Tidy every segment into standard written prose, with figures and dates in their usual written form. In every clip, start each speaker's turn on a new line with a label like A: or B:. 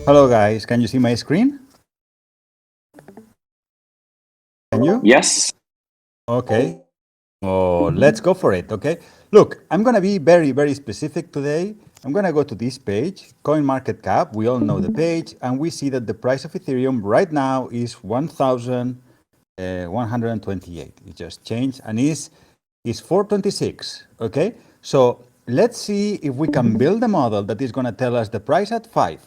A: Hello guys, can you see my screen? Can you?
B: Yes.
A: Okay. Oh, let's go for it, okay? Look, I'm gonna be very, very specific today. I'm gonna go to this page, CoinMarketCap. We all know the page, and we see that the price of Ethereum right now is 1,128. It just changed and is 426, okay? So let's see if we can build a model that is gonna tell us the price at 5,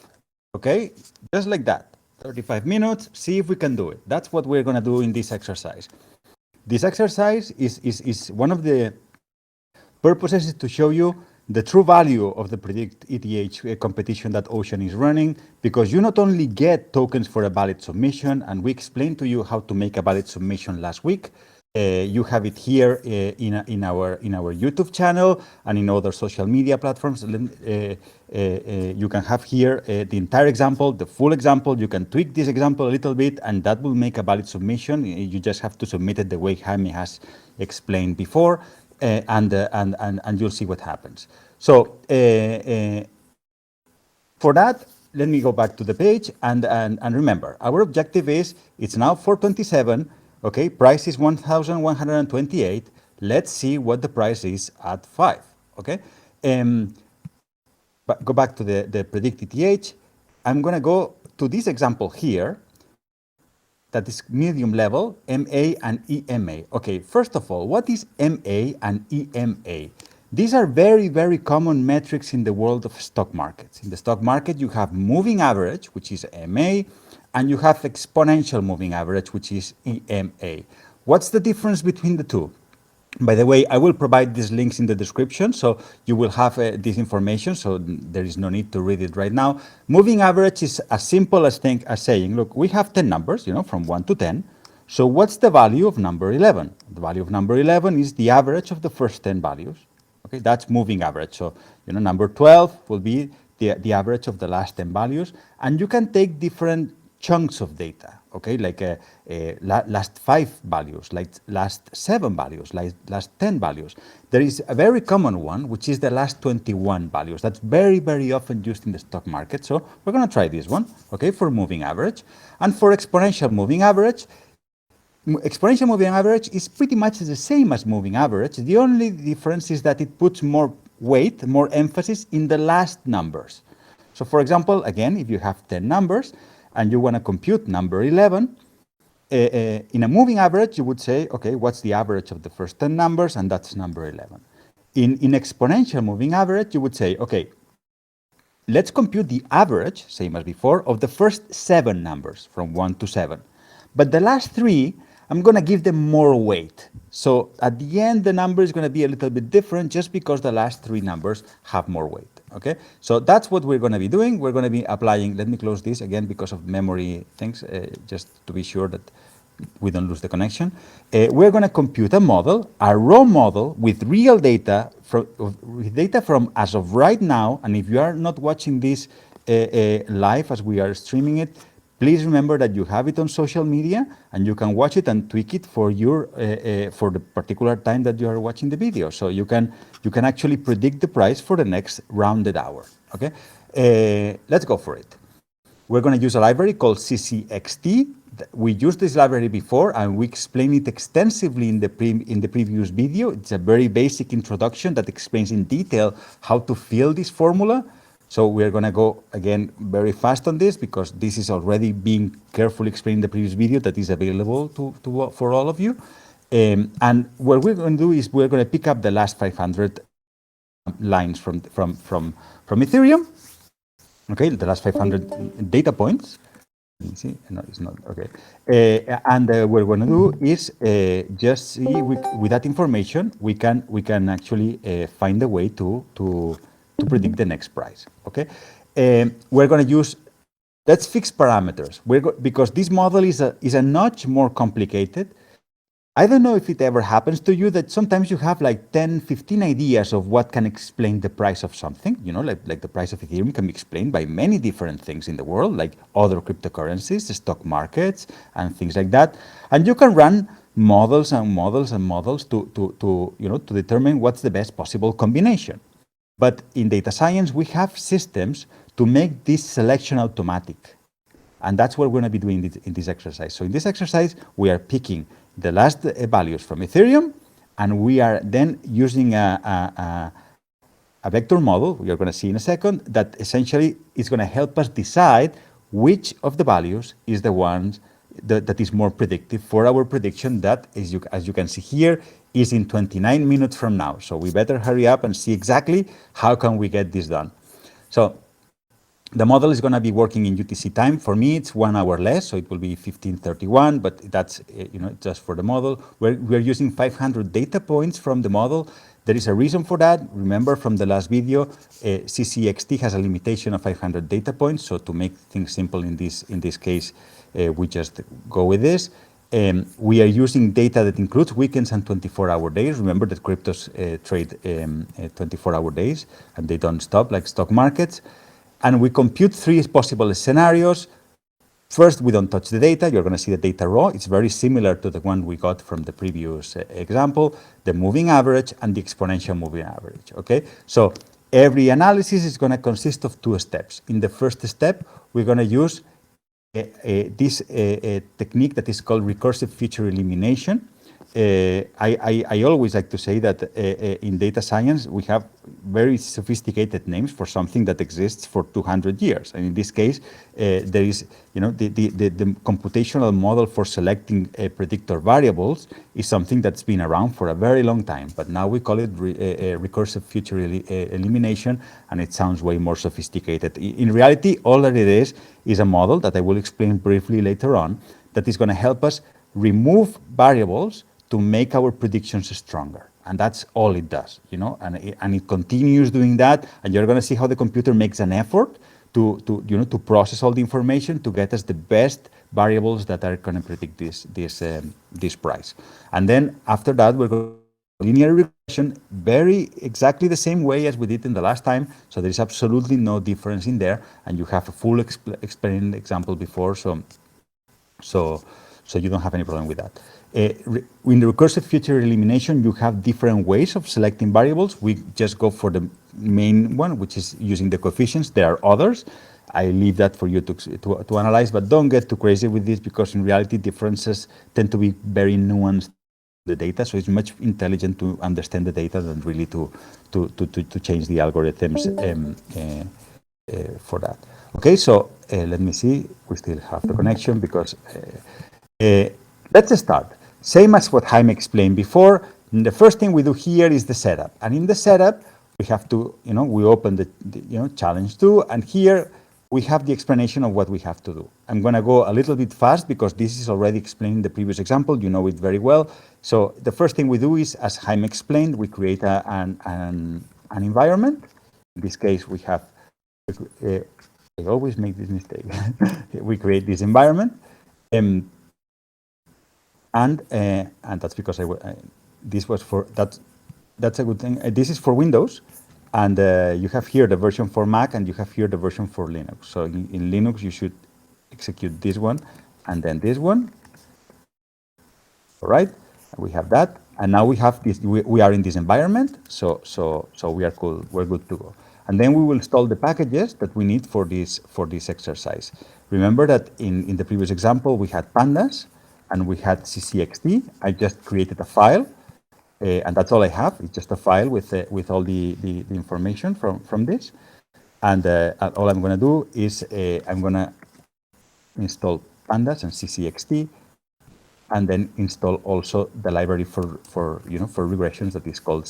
A: okay? Just like that. 35 minutes, see if we can do it. That's what we're gonna do in this exercise. This exercise is one of the purposes is to show you the true value of the Predict ETH competition that Ocean is running, because you not only get tokens for a valid submission, and we explained to you how to make a valid submission last week. You have it here in our YouTube channel and in other social media platforms. You can have here the entire example, the full example. You can tweak this example a little bit, and that will make a valid submission. You just have to submit it the way Jaime has explained before. And you'll see what happens. So for that, let me go back to the page and remember, our objective is, it's now 427, okay, price is 1,128. Let's see what the price is at 5, okay? But go back to the Predict ETH. I'm gonna go to this example here, that is medium level, MA and EMA. Okay, first of all, what is MA and EMA? These are very, very common metrics in the world of stock markets. In the stock market, you have moving average, which is MA, and you have exponential moving average, which is EMA. What's the difference between the two? By the way, I will provide these links in the description, so you will have this information, so there is no need to read it right now. Moving average is as simple as saying, look, we have 10 numbers, from 1 to 10. So what's the value of number 11? The value of number 11 is the average of the first 10 values. Okay, that's moving average. So, number 12 will be the average of the last 10 values. And you can take different chunks of data, okay, like last 5 values, like last 7 values, like last 10 values. There is a very common one, which is the last 21 values. That's very, very often used in the stock market. So we're going to try this one, okay, for moving average. And for exponential moving average is pretty much the same as moving average. The only difference is that it puts more weight, more emphasis in the last numbers. So for example, again, if you have 10 numbers, and you want to compute number 11, in a moving average, you would say, okay, what's the average of the first 10 numbers? And that's number 11. In exponential moving average, you would say, okay, let's compute the average, same as before, of the first 7 numbers, from 1 to 7. But the last 3, I'm going to give them more weight. So at the end, the number is going to be a little bit different just because the last 3 numbers have more weight. Okay, so that's what we're going to be doing. We're going to be applying, let me close this again because of memory things, just to be sure that we don't lose the connection. We're going to compute a model, a raw model with real data, from as of right now. And if you are not watching this live as we are streaming it, please remember that you have it on social media and you can watch it and tweak it for your for the particular time that you are watching the video. So you can actually predict the price for the next rounded hour. Okay, let's go for it. We're going to use a library called CCXT. We used this library before and we explained it extensively in the previous video. It's a very basic introduction that explains in detail how to fill this formula. So we're going to go, again, very fast on this because this is already being carefully explained in the previous video that is available for all of you. And what we're going to do is we're going to pick up the last 500 lines from Ethereum. Okay, the last 500 data points. Let me see. No, it's not. Okay. And what we're going to do is just see with that information, we can actually find a way to predict the next price. Okay, we're going to use, let's fix parameters. Because this model is a notch more complicated. I don't know if it ever happens to you that sometimes you have like 10, 15 ideas of what can explain the price of something. Like the price of Ethereum can be explained by many different things in the world, like other cryptocurrencies, the stock markets, and things like that. And you can run models and models and models to determine what's the best possible combination. But in data science, we have systems to make this selection automatic. And that's what we're going to be doing in this exercise. So in this exercise, we are picking the last values from Ethereum, and we are then using a vector model, we are going to see in a second, that essentially is going to help us decide which of the values is the one that is more predictive for our prediction that, as you can see here, is in 29 minutes from now. So we better hurry up and see exactly how can we get this done. So the model is going to be working in UTC time. For me, it's 1 hour less, so it will be 15:31, but that's just for the model. We're using 500 data points from the model. There is a reason for that. Remember from the last video, CCXT has a limitation of 500 data points, so to make things simple in this case, we just go with this. We are using data that includes weekends and 24-hour days. Remember that cryptos trade 24-hour days, and they don't stop like stock markets. And we compute 3 possible scenarios. First, we don't touch the data. You're going to see the data raw. It's very similar to the one we got from the previous example, the moving average and the exponential moving average, okay? So every analysis is going to consist of 2 steps. In the first step, we're going to use this technique that is called recursive feature elimination. I always like to say that in data science, we have very sophisticated names for something that exists for 200 years. And in this case, there is, the computational model for selecting predictor variables is something that's been around for a very long time. But now we call it recursive feature elimination, and it sounds way more sophisticated. In reality, all that it is a model that I will explain briefly later on that is going to help us remove variables to make our predictions stronger. And that's all it does, and it continues doing that. And you're going to see how the computer makes an effort to process all the information to get us the best variables that are going to predict this price. And then after that, we're going to linear regression very exactly the same way as we did in the last time. So there is absolutely no difference in there. And you have a full explained example before, so you don't have any problem with that. In the recursive feature elimination, you have different ways of selecting variables. We just go for the main one, which is using the coefficients. There are others. I leave that for you to analyze, but don't get too crazy with this, because in reality, differences tend to be very nuanced in the data. So it's much intelligent to understand the data than really to change the algorithms for that. Okay, so let me see. We still have the connection because let's start. Same as what Jaime explained before. The first thing we do here is the setup. And in the setup, we have to, we open the challenge 2, and here we have the explanation of what we have to do. I'm going to go a little bit fast because this is already explained in the previous example. You know it very well. So the first thing we do is, as Jaime explained, we create an environment. In this case, we have, I always make this mistake. We create this environment. And that's because this was for that's a good thing. This is for Windows, and you have here the version for Mac, and you have here the version for Linux. So in Linux, you should execute this one, and then this one. All right, we have that, and now we have this. We are in this environment, so we are cool. We're good to go. And then we will install the packages that we need for this exercise. Remember that in the previous example we had pandas and we had CCXT. I just created a file, and that's all I have. It's just a file with all the information from this. And all I'm going to do is I'm going to install pandas and CCXT, and then install also the library for regressions that is called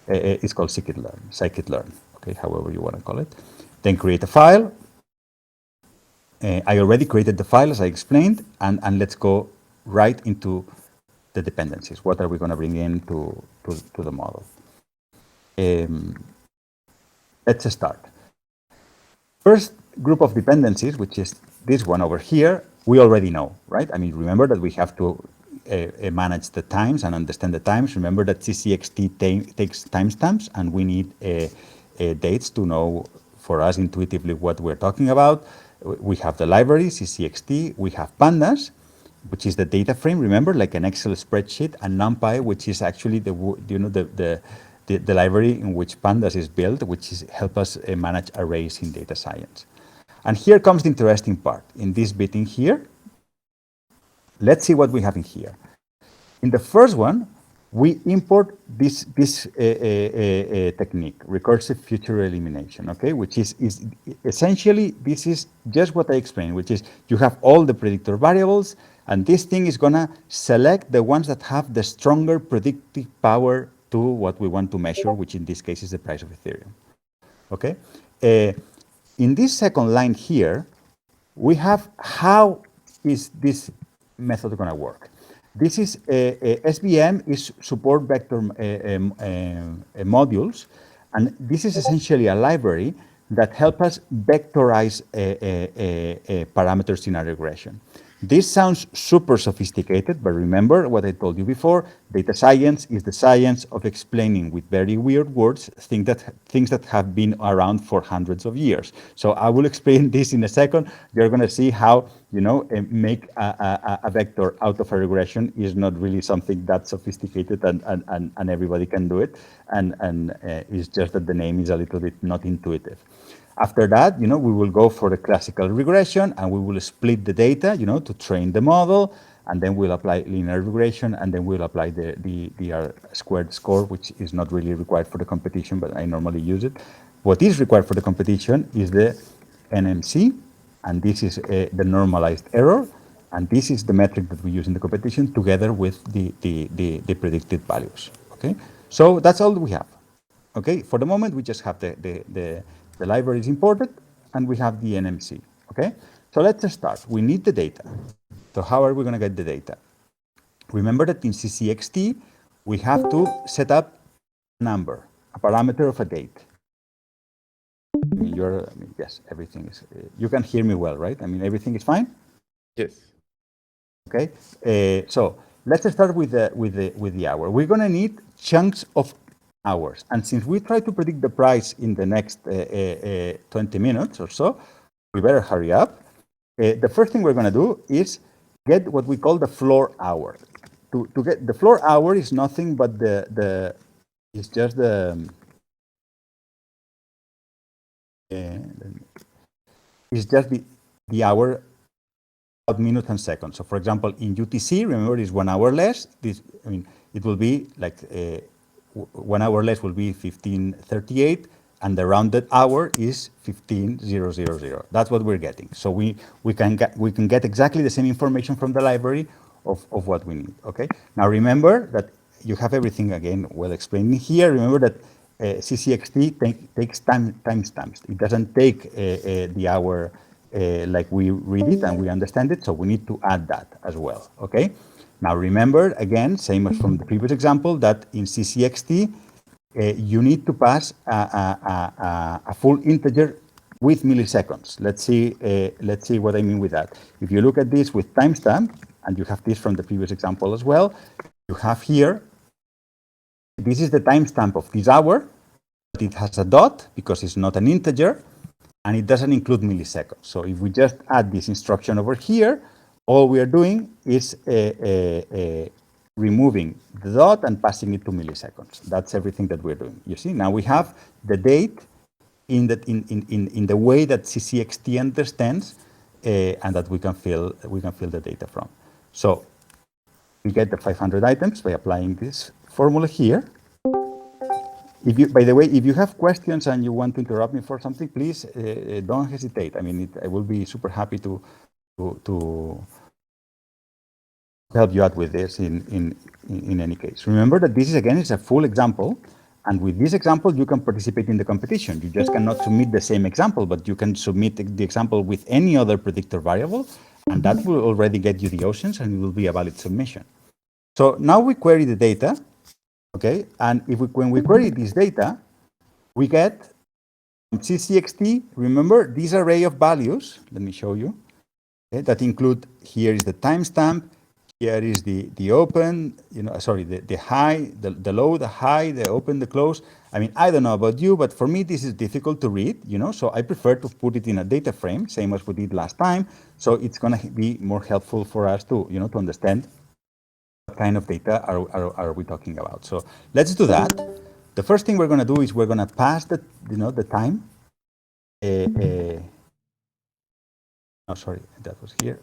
A: it's called scikit-learn, okay, however you want to call it. Then create a file. I already created the file, as I explained, and let's go right into the dependencies. What are we going to bring in to the model? Let's start. First group of dependencies, which is this one over here, we already know, right? I mean, remember that we have to manage the times and understand the times. Remember that CCXT takes timestamps, and we need dates to know for us intuitively what we're talking about. We have the library, CCXT. We have pandas, which is the data frame, remember, like an Excel spreadsheet, and NumPy, which is actually the the library in which Pandas is built, which is help us manage arrays in data science. And here comes the interesting part. In this bit in here, let's see what we have in here. In the first one, we import this technique, recursive feature elimination, okay? Which is essentially, this is just what I explained, which is you have all the predictor variables, and this thing is gonna select the ones that have the stronger predictive power to what we want to measure, which in this case is the price of Ethereum, okay? In this second line here, we have how is this method gonna work. This is SVM is support vector modules, and this is essentially a library that help us vectorize parameters in a regression. This sounds super sophisticated, but remember what I told you before, data science is the science of explaining with very weird words things that have been around for hundreds of years. So I will explain this in a second. You're going to see how, you know, make a vector out of a regression is not really something that sophisticated and everybody can do it. And it's just that the name is a little bit not intuitive. After that, you know, we will go for the classical regression and we will split the data, you know, to train the model, and then we'll apply linear regression, and then we'll apply the R-squared score, which is not really required for the competition, but I normally use it. What is required for the competition is the NMC, and this is the normalized error, and this is the metric that we use in the competition together with the predicted values, okay? So that's all we have, okay? For the moment, we just have the library is imported, and we have the NMC, okay? So let's start. We need the data. So how are we going to get the data? Remember that in CCXT, we have to set up a number, a parameter of a date. Yes, everything is, you can hear me well, right? I mean, everything is fine?
B: Yes.
A: Okay, so let's start with the hour. We're going to need chunks of hours. And since we try to predict the price in the next 20 minutes or so, we better hurry up. The first thing we're going to do is get what we call the floor hour. To get the floor hour is nothing but it's just it's just the hour of minutes and seconds. So for example, in UTC, remember it's 1 hour less. I mean, it will be like 1 hour less will be 1538, and the rounded hour is 15000. That's what we're getting. So we can get exactly the same information from the library of what we need. Okay. Now remember that you have everything again well explained here. Remember that CCXT takes timestamps. It doesn't take the hour like we read it and we understand it. So we need to add that as well. Okay. Now remember, again, same as from the previous example, that in CCXT, you need to pass a full integer with milliseconds. Let's see what I mean with that. If you look at this with timestamp, and you have this from the previous example as well, you have here, this is the timestamp of this hour, but it has a dot because it's not an integer, and it doesn't include milliseconds. So if we just add this instruction over here, all we are doing is removing the dot and passing it to milliseconds. That's everything that we're doing. You see, now we have the date in the way that CCXT understands, and that we can fill the data from. So we get the 500 items by applying this formula here. By the way, if you have questions and you want to interrupt me for something, please don't hesitate. I mean, I will be super happy to help you out with this in any case. Remember that this is, again, is a full example, and with this example, you can participate in the competition. You just cannot submit the same example, but you can submit the example with any other predictor variable, and that will already get you the oceans, and it will be a valid submission. So now we query the data, okay? And when we query this data, we get from CCXT, remember, this array of values, let me show you, okay, that include, here is the timestamp, here is the open, the high, the low, the high, the open, the close. I mean, I don't know about you, but for me, this is difficult to read, so I prefer to put it in a data frame, same as we did last time. So it's going to be more helpful for us to, to understand what kind of data are we talking about. So let's do that. the first thing we're going to do is we're going to pass the, the time. Oh, sorry, that was here.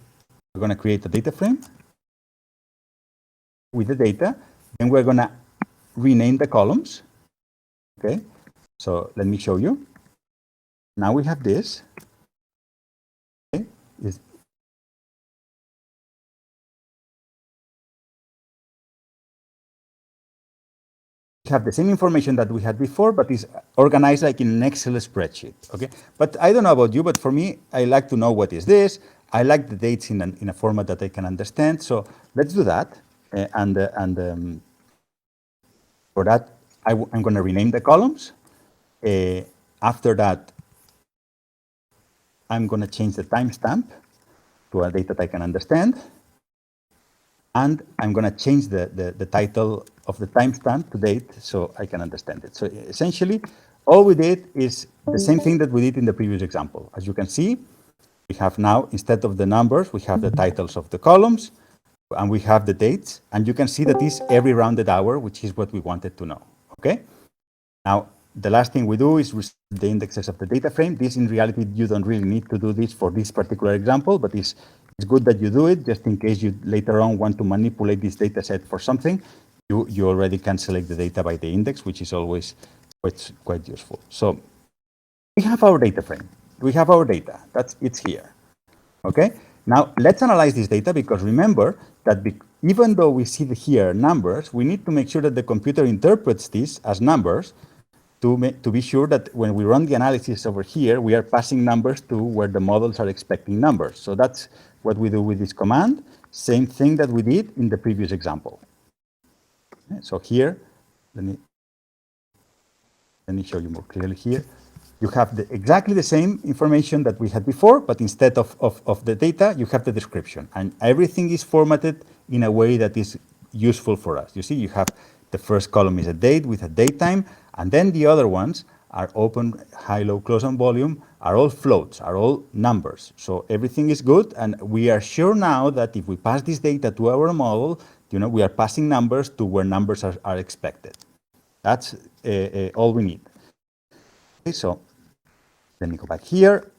A: We're going to create a data frame with the data. Then we're going to rename the columns. Okay, so let me show you. Now we have this. Okay, we have the same information that we had before, but it's organized like in an Excel spreadsheet. Okay, but I don't know about you, but for me, I like to know what is this. I like the dates in a format that I can understand. So let's do that. For that, I'm going to rename the columns. After that, I'm going to change the timestamp to a date that I can understand. And I'm going to change the title of the timestamp to date so I can understand it. So essentially, all we did is the same thing that we did in the previous example. As you can see, we have now, instead of the numbers, we have the titles of the columns, and we have the dates. And you can see that is every rounded hour, which is what we wanted to know. Okay? Now, the last thing we do is reset the indexes of the data frame. This, in reality, you don't really need to do this for this particular example, but it's good that you do it, just in case you later on want to manipulate this data set for something. You already can select the data by the index, which is always quite useful. So we have our data frame. We have our data. It's here. Okay? Now, let's analyze this data, because remember that even though we see here numbers, we need to make sure that the computer interprets this as numbers to be sure that when we run the analysis over here, we are passing numbers to where the models are expecting numbers. So that's what we do with this command. Same thing that we did in the previous example. Okay, so here, let me show you more clearly here. You have exactly the same information that we had before, but instead of the data, you have the description. And everything is formatted in a way that is useful for us. You see, you have the first column is a date with a date time, and then the other ones are open, high, low, close, and volume, are all floats, are all numbers. So everything is good, and we are sure now that if we pass this data to our model, we are passing numbers to where numbers are expected. That's all we need. Okay, so let me go back here.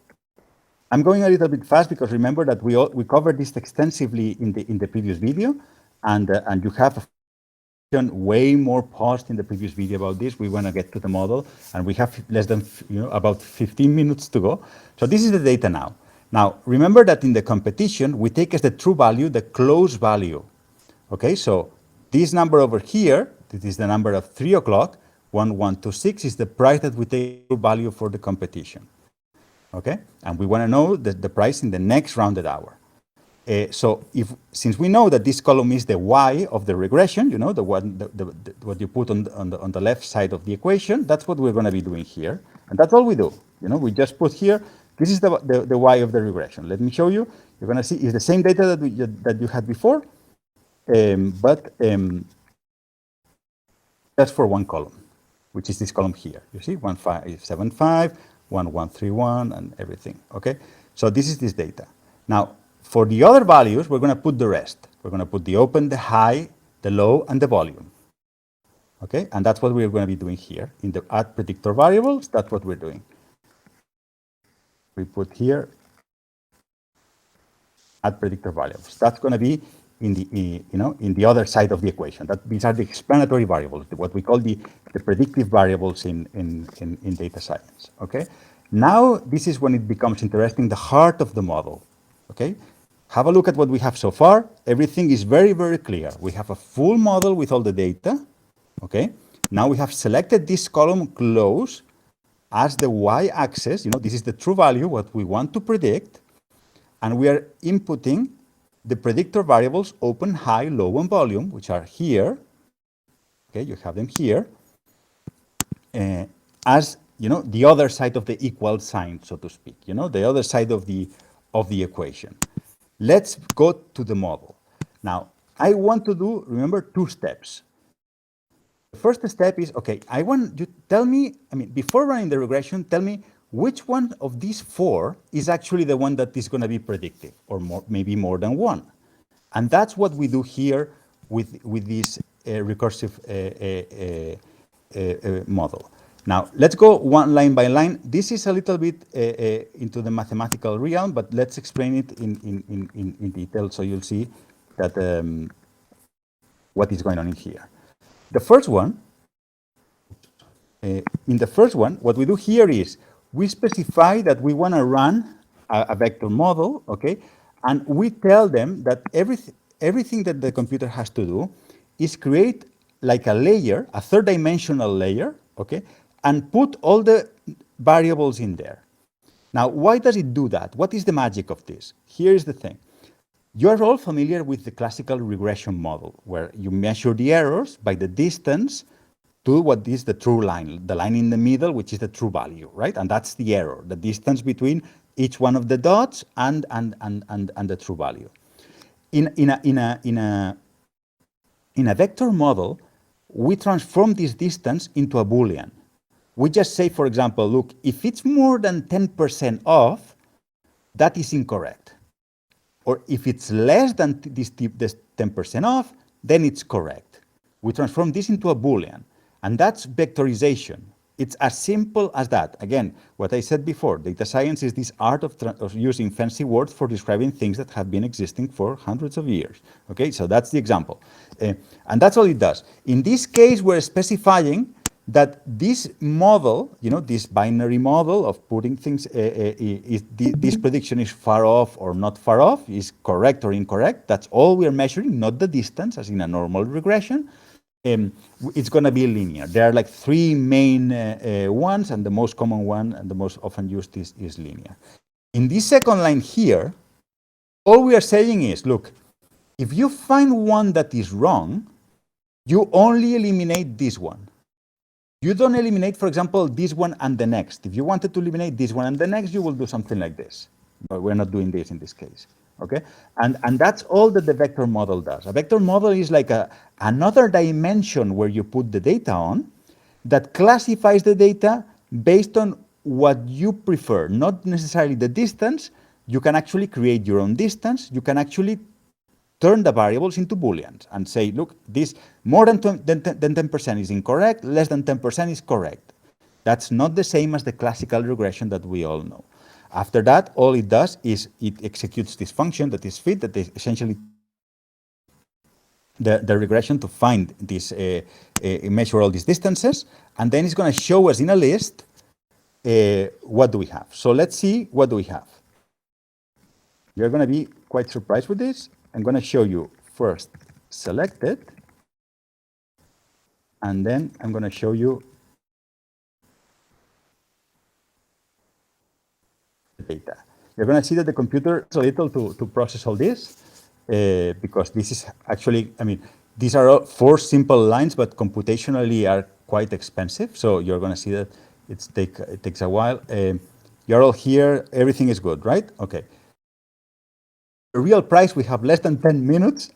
A: I'm going a little bit fast because remember that we covered this extensively in the previous video, and you have way more paused in the previous video about this. We want to get to the model, and we have less than about 15 minutes to go. So this is the data now. Now remember that in the competition we take as the true value the close value. Okay, so this number over here, this is the number of 3 o'clock. 1126 is the price that we take true value for the competition. Okay, and we want to know the price in the next rounded hour. So since we know that this column is the y of the regression, the one what you put on the left side of the equation, that's what we're going to be doing here, and that's all we do. We just put here. This is the y of the regression. Let me show you. You're going to see it's the same data that you had before, but that's for one column, which is this column here. You see, 1575, 1131, and everything. Okay, so this is this data. Now, for the other values, we're going to put the rest. We're going to put the open, the high, the low, and the volume. Okay, and that's what we're going to be doing here. In the add predictor variables, that's what we're doing. We put here add predictor variables. That's going to be in the other side of the equation. These are the explanatory variables, what we call the predictive variables in data science. Okay, now this is when it becomes interesting, the heart of the model. Okay, have a look at what we have so far. Everything is very, very clear. We have a full model with all the data. Okay, now we have selected this column close as the y-axis. This is the true value, what we want to predict, and we are inputting the predictor variables open, high, low, and volume, which are here. Okay, you have them here, as the other side of the equal sign, so to speak. The other side of the equation. Let's go to the model. Now, I want to do, remember, 2 steps. The first step is, okay, I want you to tell me, before running the regression, tell me which one of these 4 is actually the one that is going to be predictive, or maybe more than one. And that's what we do here with this recursive model. Now, let's go one line by line. This is a little bit into the mathematical realm, but let's explain it in detail so you'll see that what is going on in here. The first one, in the first one, what we do here is we specify that we want to run a vector model, okay? And we tell them that everything that the computer has to do is create like a layer, a third-dimensional layer, okay? And put all the variables in there. Now, why does it do that? What is the magic of this? Here is the thing. You are all familiar with the classical regression model, where you measure the errors by the distance to what is the true line, the line in the middle, which is the true value, right? And that's the error, the distance between each one of the dots and the true value. In a vector model, we transform this distance into a Boolean. We just say, for example, look, if it's more than 10% off, that is incorrect. Or if it's less than this 10% off, then it's correct. We transform this into a Boolean, and that's vectorization. It's as simple as that. Again, what I said before, data science is this art of using fancy words for describing things that have been existing for hundreds of years. Okay, so that's the example. And that's all it does. In this case, we're specifying that this model, this binary model of putting things, this prediction is far off or not far off, is correct or incorrect. That's all we are measuring, not the distance, as in a normal regression. It's going to be linear. There are like three main ones, and the most common one and the most often used is linear. In this second line here, all we are saying is, look, if you find one that is wrong, you only eliminate this one. You don't eliminate, for example, this one and the next. If you wanted to eliminate this one and the next, you will do something like this. But we're not doing this in this case. Okay? And that's all that the vector model does. A vector model is like another dimension where you put the data on that classifies the data based on what you prefer, not necessarily the distance. You can actually create your own distance. You can actually turn the variables into Booleans and say, look, this more than 10% is incorrect, less than 10% is correct. That's not the same as the classical regression that we all know. After that, all it does is it executes this function that is fit, that is essentially the regression to find this, measure all these distances, and then it's going to show us in a list what do we have. So let's see what do we have. You're going to be quite surprised with this. I'm going to show you first selected, and then I'm going to show you the data. You're going to see that the computer is a little to process all this, because this is actually, these are all 4 simple lines, but computationally are quite expensive. So you're going to see that it takes a while. You're all here. Everything is good, right? Okay. The real price, we have less than 10 minutes.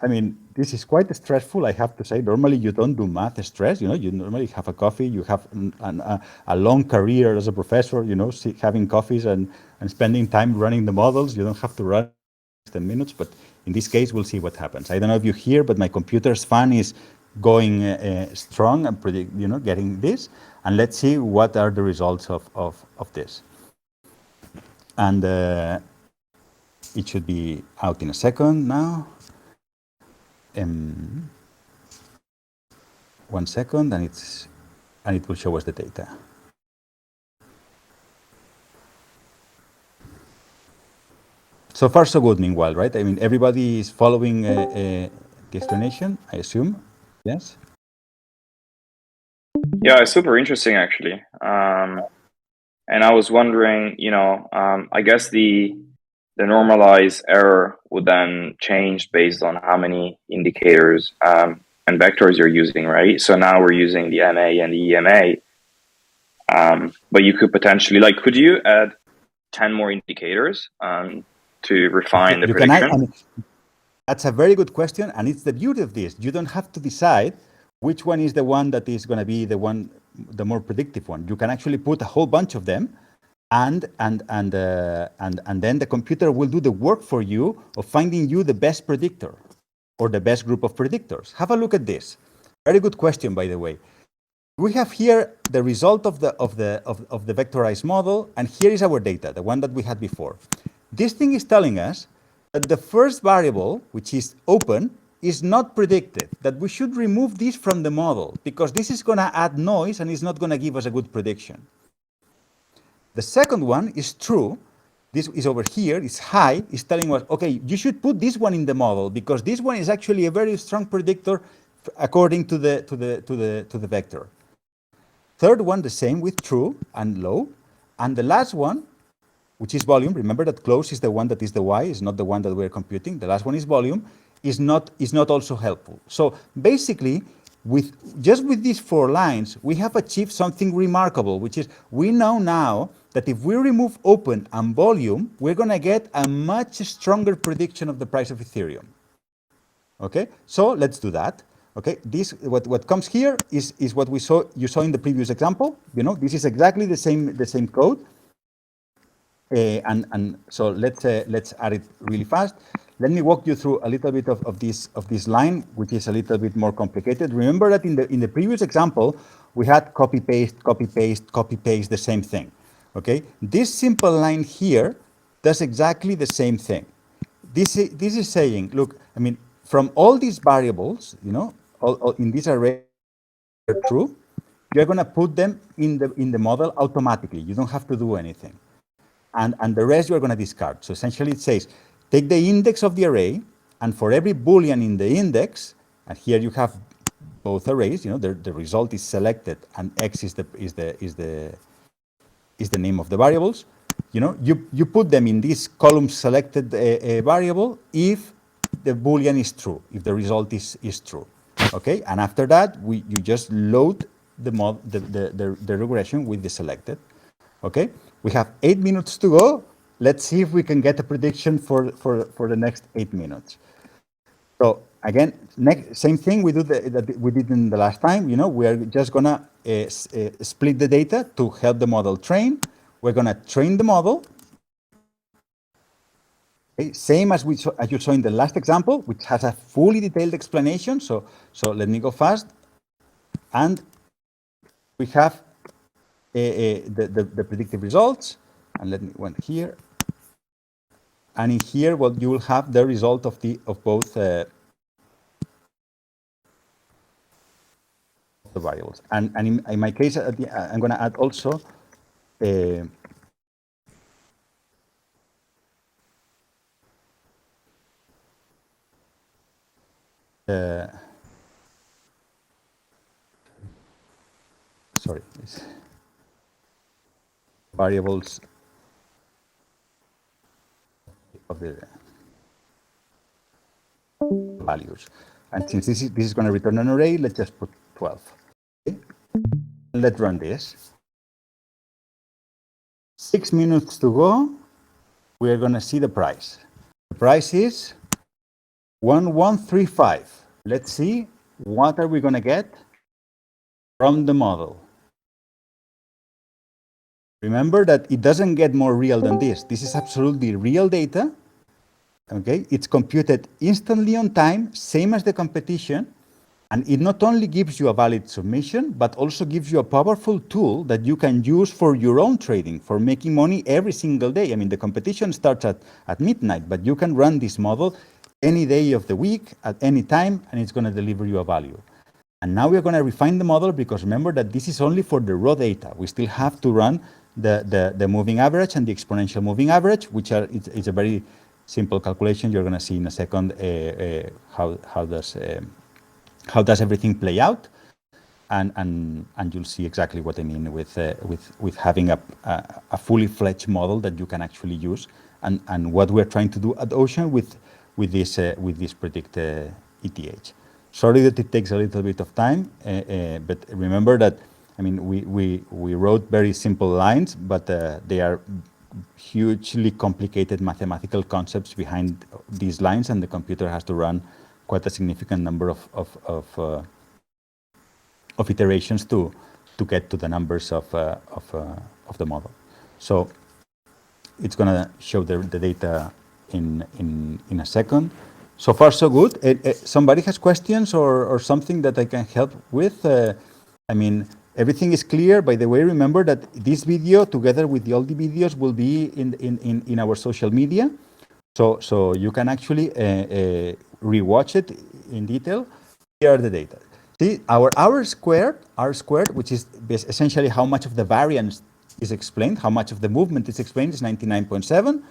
A: This is quite stressful, I have to say. Normally, you don't do math stress. You normally have a coffee. You have a long career as a professor, having coffees and spending time running the models. You don't have to run 10 minutes. But in this case, we'll see what happens. I don't know if you hear, but my computer's fan is going strong and getting this. And let's see what are the results of this. And it should be out in a second now. 1 second, and it will show us the data. So far, so good. Meanwhile, right? Everybody is following the explanation, I assume. Yes.
B: Yeah, it's super interesting, actually. And I was wondering, I guess the normalized error would then change based on how many indicators and vectors you're using, right? So now we're using the MA and the EMA, but you could potentially, could you add 10 more indicators to refine the prediction?
A: That's a very good question, and it's the beauty of this. You don't have to decide which one is the one that is going to be the more predictive one. You can actually put a whole bunch of them, and then the computer will do the work for you of finding you the best predictor or the best group of predictors. Have a look at this. Very good question, by the way. We have here the result of the vectorized model, and here is our data, the one that we had before. This thing is telling us that the first variable, which is open, is not predicted, that we should remove this from the model, because this is going to add noise and it's not going to give us a good prediction. The second one is true. This is over here, it's high, it's telling us, okay, you should put this one in the model, because this one is actually a very strong predictor according to the vector. Third one, the same with true and low. And the last one, which is volume, remember that close is the one that is the y, is not the one that we're computing. The last one is volume, is not also helpful. So basically, just with these 4 lines, we have achieved something remarkable, which is we know now that if we remove open and volume, we're going to get a much stronger prediction of the price of Ethereum. Okay, so let's do that. Okay, this what comes here is what you saw in the previous example. You know, this is exactly the same code. And so let's add it really fast. Let me walk you through a little bit of this line, which is a little bit more complicated. Remember that in the previous example, we had copy paste, the same thing. Okay, this simple line here does exactly the same thing. This is saying, look, I mean, from all these variables, you know, all in this array are true, you're going to put them in the model automatically. You don't have to do anything. And the rest you're going to discard. So essentially it says, take the index of the array, and for every Boolean in the index, and here you have both arrays, you know, the result is selected and X is the name of the variables. You know, you put them in this column selected variable if the Boolean is true, if the result is true. Okay, and after that, you just load the regression with the selected. Okay, we have 8 minutes to go. Let's see if we can get a prediction for the next 8 minutes. So again, same thing we did in the last time. You know, we are just gonna split the data to help the model train. We're gonna train the model. Okay, same as you saw in the last example, which has a fully detailed explanation. So let me go fast, and we have the predictive results, and let me went here, and in here, well, you will have the result of both the variables. And in my case, I'm going to add also sorry, variables of the values. And since this is going to return an array, let's just put 12. Okay. Let's run this. 6 minutes to go. We are going to see the price. The price is 1135. Let's see what are we going to get from the model. Remember that it doesn't get more real than this. This is absolutely real data. Okay, it's computed instantly on time, same as the competition, and it not only gives you a valid submission, but also gives you a powerful tool that you can use for your own trading, for making money every single day. I mean, the competition starts at midnight, but you can run this model any day of the week, at any time, and it's going to deliver you a value. And now we're going to refine the model, because remember that this is only for the raw data. We still have to run the moving average and the exponential moving average, which it's a very simple calculation. You're going to see in a second how does everything play out, and you'll see exactly what I mean with having a fully fledged model that you can actually use, and what we're trying to do at Ocean with this predict ETH. Sorry that it takes a little bit of time, but remember that, I mean, we wrote very simple lines, but they are hugely complicated mathematical concepts behind these lines, and the computer has to run quite a significant number of iterations to get to the numbers of the model. So it's going to show the data in a second. So far, so good. Somebody has questions or something that I can help with? I mean, Everything is clear. By the way, remember that this video, together with the all the videos, will be in our social media. So you can actually rewatch it in detail. Here are the data. See, our R squared, which is essentially how much of the variance is explained, how much of the movement is explained, is 99.7.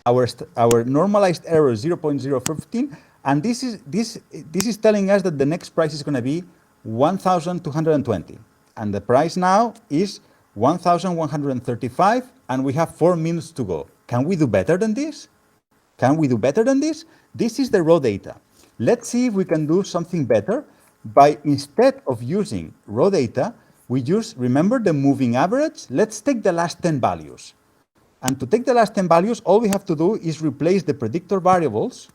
A: Our normalized error is 0.015, and this is telling us that the next price is going to be 1,220, and the price now is 1,135, and we have 4 minutes to go. Can we do better than this? Can we do better than this? This is the raw data. Let's see if we can do something better by, instead of using raw data, we use, remember the moving average? Let's take the last 10 values. And to take the last 10 values, all we have to do is replace the predictor variables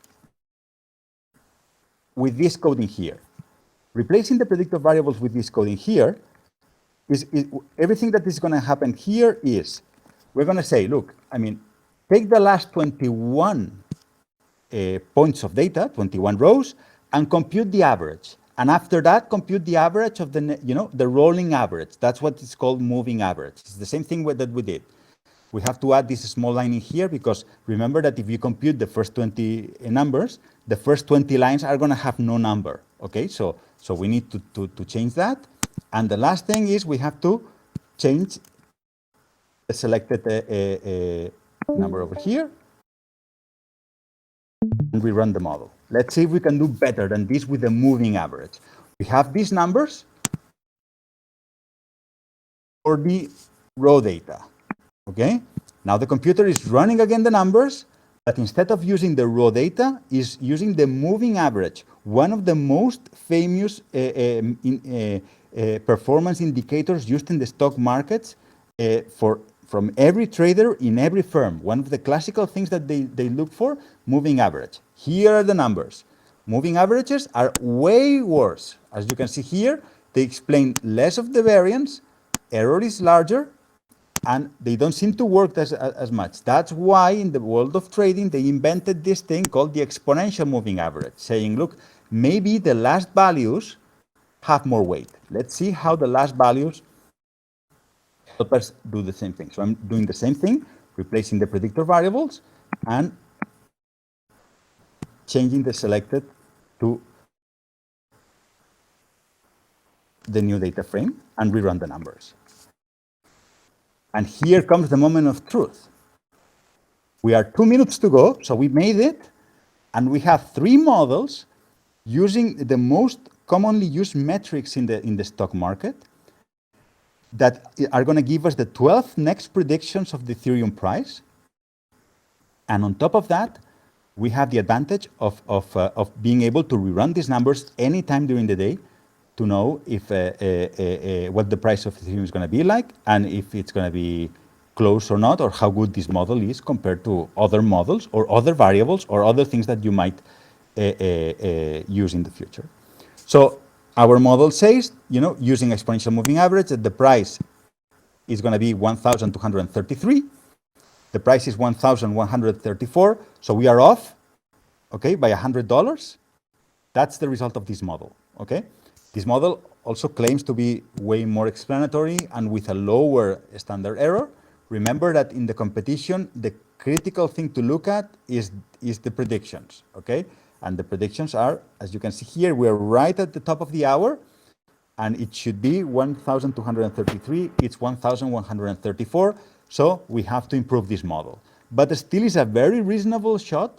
A: with this coding here. Replacing the predictor variables with this coding here is everything that is going to happen here is, we're going to say, look, I mean, take the last 21 points of data, 21 rows, and compute the average. And after that, compute the average of the rolling average. That's what is called moving average. It's the same thing that we did. We have to add this small line in here because remember that if you compute the first 20 numbers, the first 20 lines are going to have no number. Okay, so we need to change that. And the last thing is we have to change the selected number over here, and we run the model. Let's see if we can do better than this with the moving average. We have these numbers for the raw data. Okay, now the computer is running again the numbers, but instead of using the raw data, is using the moving average, one of the most famous performance indicators used in the stock markets from every trader in every firm. One of the classical things that they look for, moving average. Here are the numbers. Moving averages are way worse. As you can see here, they explain less of the variance, error is larger, and they don't seem to work as much. That's why in the world of trading, they invented this thing called the exponential moving average, saying, look, maybe the last values have more weight. Let's see how the last values help us do the same thing. So I'm doing the same thing, replacing the predictor variables and changing the selected to the new data frame and rerun the numbers. And here comes the moment of truth. We are 2 minutes to go, so we made it, and we have 3 models using the most commonly used metrics in the stock market that are going to give us the 12 next predictions of the Ethereum price. And on top of that, we have the advantage of being able to rerun these numbers anytime during the day to know if what the price of Ethereum is going to be like, and if it's going to be close or not, or how good this model is compared to other models or other variables or other things that you might use in the future. So our model says, using exponential moving average, that the price is going to be 1,233. The price is 1,134. So we are off, okay, by $100. That's the result of this model, okay? This model also claims to be way more explanatory and with a lower standard error. Remember that in the competition, the critical thing to look at is the predictions, okay? And the predictions are, as you can see here, we're right at the top of the hour, and it should be 1,233, it's 1,134, so we have to improve this model. But still is a very reasonable shot,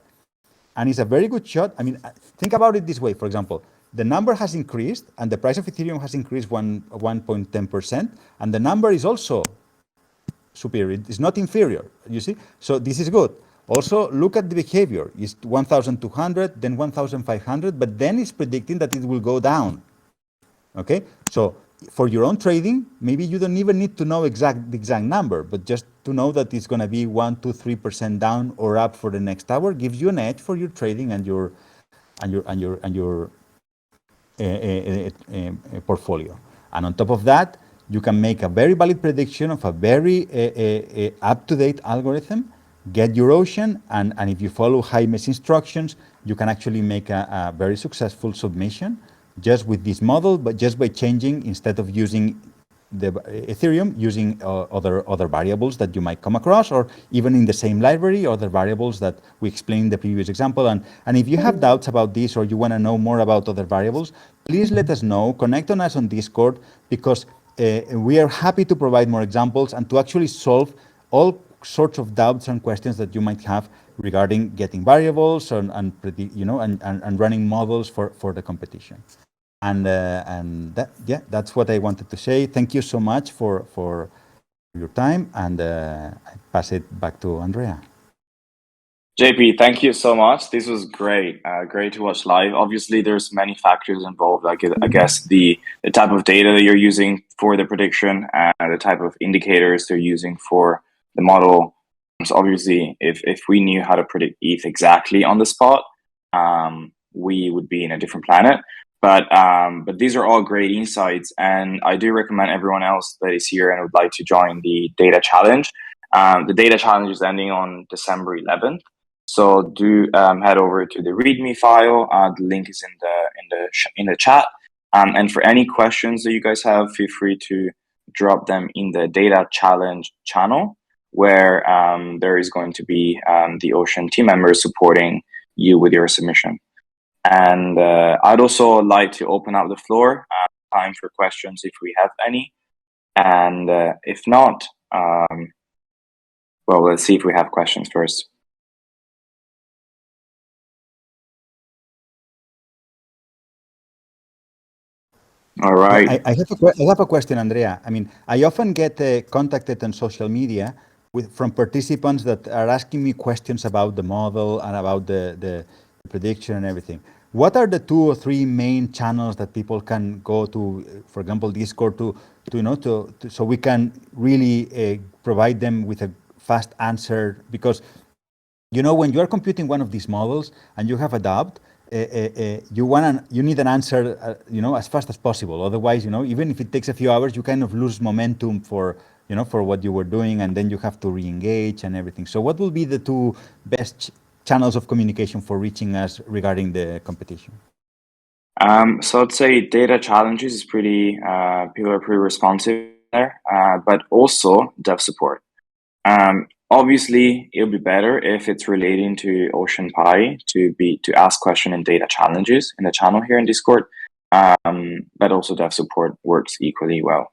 A: and it's a very good shot. I mean, think about it this way, for example, the number has increased, and the price of Ethereum has increased 1.10%, and the number is also superior. It's not inferior, you see? So this is good. Also, look at the behavior. It's 1,200, then 1,500, but then it's predicting that it will go down, okay? So for your own trading, maybe you don't even need to know the exact number, but just to know that it's going to be 1, 2, 3% down or up for the next hour gives you an edge for your trading and your portfolio. And on top of that, you can make a very valid prediction of a very up-to-date algorithm, get your ocean, and if you follow Jaime's instructions, you can actually make a very successful submission just with this model, but just by changing, instead of using the Ethereum using other variables that you might come across, or even in the same library, other variables that we explained in the previous example. And if you have doubts about this, or you want to know more about other variables, please let us know. Connect on us on Discord, because we are happy to provide more examples and to actually solve all sorts of doubts and questions that you might have regarding getting variables and running models for the competition. And that's what I wanted to say. Thank you so much for your time, and I pass it back to Andrea.
B: JP, thank you so much. This was great. Great to watch live. Obviously, there's many factors involved. Like I guess the type of data that you're using for the prediction and the type of indicators they're using for the model. So obviously, if we knew how to predict ETH exactly on the spot, we would be in a different planet. But these are all great insights, and I do recommend everyone else that is here and would like to join the data challenge. The data challenge is ending on December 11th. So do head over to the README file. The link is in the chat. And for any questions that you guys have, feel free to drop them in the data challenge channel, where there is going to be the Ocean team members supporting you with your submission. And I'd also like to open up the floor, time for questions if we have any. And if not, well, let's see if we have questions first. All right.
A: I have a question, Andrea. I mean, I often get contacted on social media from participants that are asking me questions about the model and about the prediction and everything. What are the 2 or 3 main channels that people can go to, for example, Discord, so we can really provide them with a fast answer? Because when you are computing one of these models and you have a doubt, you need an answer, as fast as possible. Otherwise, even if it takes a few hours, you kind of lose momentum for what you were doing, and then you have to re-engage and everything. So what will be the 2 best channels of communication for reaching us regarding the competition?
B: So I'd say data challenges is pretty, people are pretty responsive there, but also dev support. Obviously, it'll be better if it's relating to OceanPi to ask question in data challenges in the channel here in Discord. But also dev support works equally well,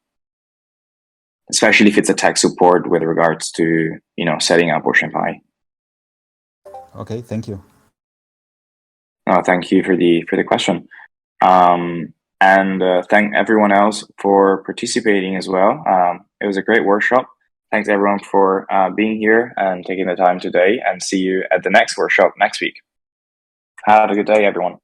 B: especially if it's a tech support with regards to setting up OceanPi.
A: Okay, thank you.
B: Thank you for the question, and thank everyone else for participating as well. It was a great workshop. Thanks everyone for being here and taking the time today, and see you at the next workshop next week. Have a good day, everyone.